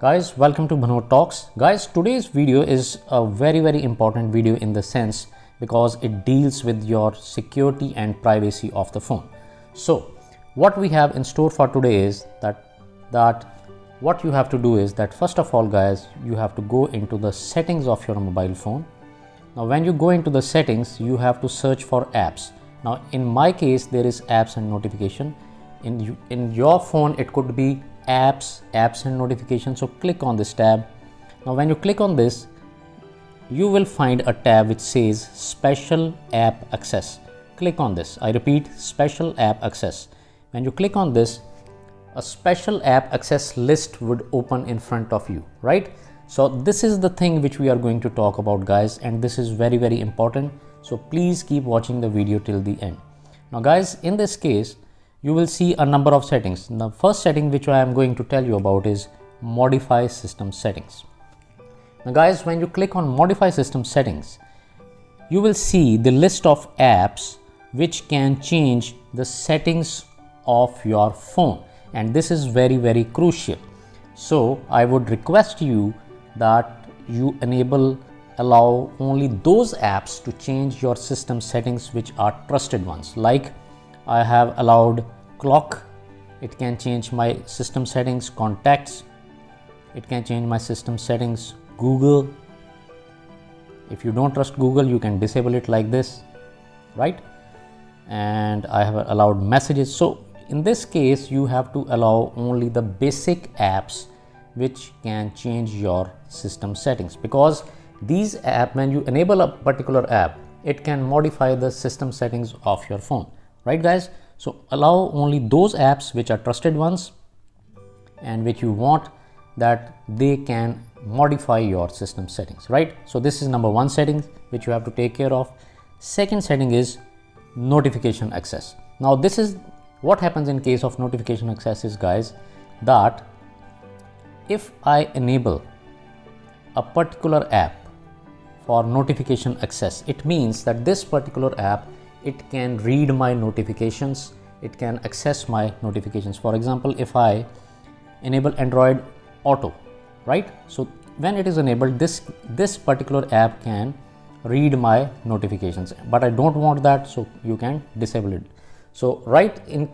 Guys, welcome to Bhanot Talks. Guys, today's video is a very important video in the sense because it deals with your security and privacy of the phone. So what we have in store for today is that what you have to do is that first of all guys, you have to go into the settings of your mobile phone. Now when you go into the settings, you have to search for apps. Now in my case there is apps and notification. In your phone it could be apps and notifications. So click on this tab. Now when you click on this, you will find a tab which says special app access. Click on this. I repeat, special app access. When you click on this, a special app access list would open in front of you, right? So this is the thing which we are going to talk about guys, and this is very important. So please keep watching the video till the end. Now guys, in this case you will see a number of settings. The first setting which I am going to tell you about is modify system settings. Now guys, when you click on modify system settings, you will see the list of apps which can change the settings of your phone, and this is very crucial. So I would request you that you allow only those apps to change your system settings which are trusted ones. Like I have allowed clock, it can change my system settings. Contacts, it can change my system settings. Google, if you don't trust Google, you can disable it like this, right? And I have allowed messages. So in this case you have to allow only the basic apps which can change your system settings, because these apps, when you enable a particular app, it can modify the system settings of your phone, right guys? So allow only those apps which are trusted ones and which you want that they can modify your system settings, right? So this is number one setting which you have to take care of. Second setting is notification access. Now this is what happens in case of notification access is guys, that if I enable a particular app for notification access, it means that this particular app, it can read my notifications, it can access my notifications. For example, if I enable Android Auto, right? So when it is enabled, this particular app can read my notifications, but I don't want that, so you can disable it. So right, in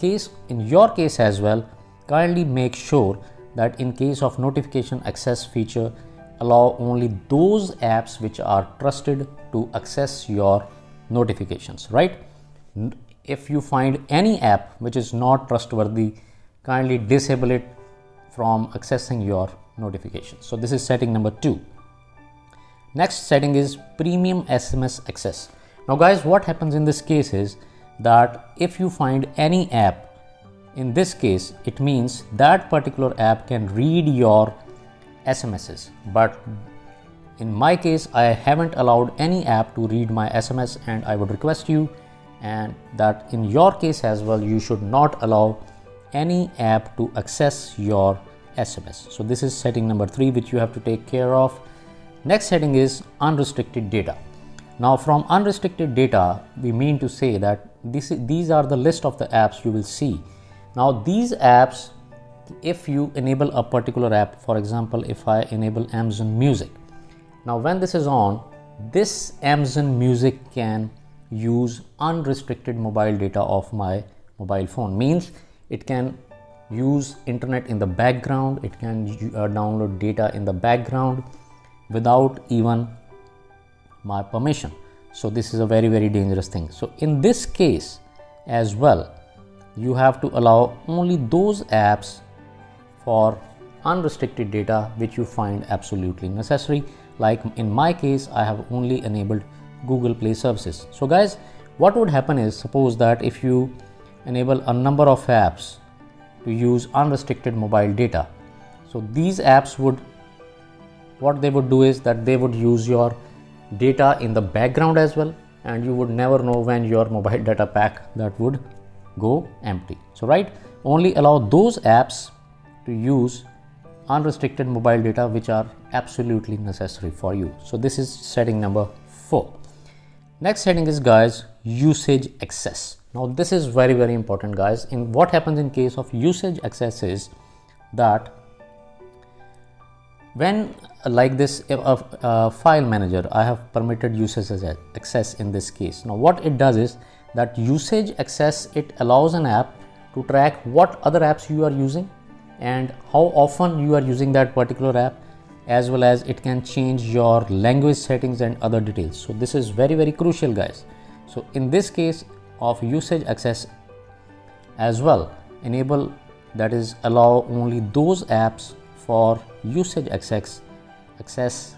your case as well, kindly make sure that in case of notification access feature, allow only those apps which are trusted to access your notifications, right? If you find any app which is not trustworthy, kindly disable it from accessing your notifications. So this is setting number 2. Next setting is premium SMS access. Now guys, what happens in this case is that if you find any app, in this case it means that particular app can read your SMSs, but in my case I haven't allowed any app to read my SMS, and I would request you and that in your case as well, you should not allow any app to access your SMS. So this is setting number 3 which you have to take care of. Next setting is unrestricted data. Now from unrestricted data, we mean to say that these are the list of the apps you will see. Now these apps, if you enable a particular app, for example if I enable Amazon Music, now when this is on, this Amazon Music can use unrestricted mobile data of my mobile phone. Means it can use internet in the background, it can download data in the background without even my permission. So this is a very dangerous thing. So in this case as well, you have to allow only those apps for unrestricted data which you find absolutely necessary. Like in my case, I have only enabled Google Play services. So guys, what would happen is, suppose that if you enable a number of apps to use unrestricted mobile data, so these apps what they would do is that they would use your data in the background as well, and you would never know when your mobile data pack that would go empty. So right, only allow those apps to use unrestricted mobile data which are absolutely necessary for you. So this is setting number 4. Next setting is guys, usage access. Now this is very important guys. In what happens in case of usage access is that When like this, if a file manager, I have permitted usage access in this case. Now what it does is that usage access, it allows an app to track what other apps you are using and how often you are using that particular app, as well as it can change your language settings and other details. So this is very crucial, guys. So in this case of usage access as well, enable, that is allow only those apps for usage access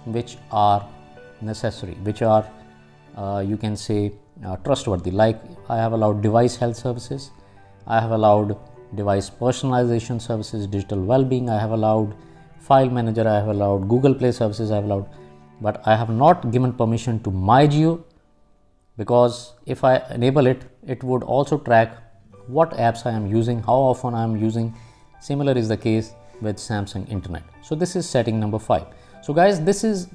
which are necessary, which are you can say trustworthy. Like I have allowed device health services, I have allowed device personalization services, digital well-being, I have allowed file manager, I have allowed Google Play services, I have allowed, but I have not given permission to MyJio, because if I enable it, it would also track what apps I am using, how often I am using. Similar is the case with Samsung Internet. So this is setting number 5. So guys, this is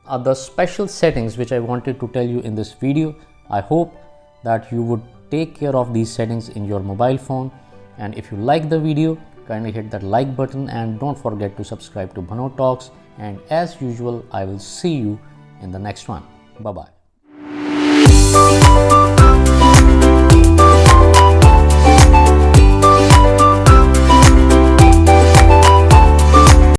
the special settings which I wanted to tell you in this video. I hope that you would take care of these settings in your mobile phone, and if you like the video, kindly hit that like button and don't forget to subscribe to Bhano Talks, and as usual I will see you in the next one. Bye bye.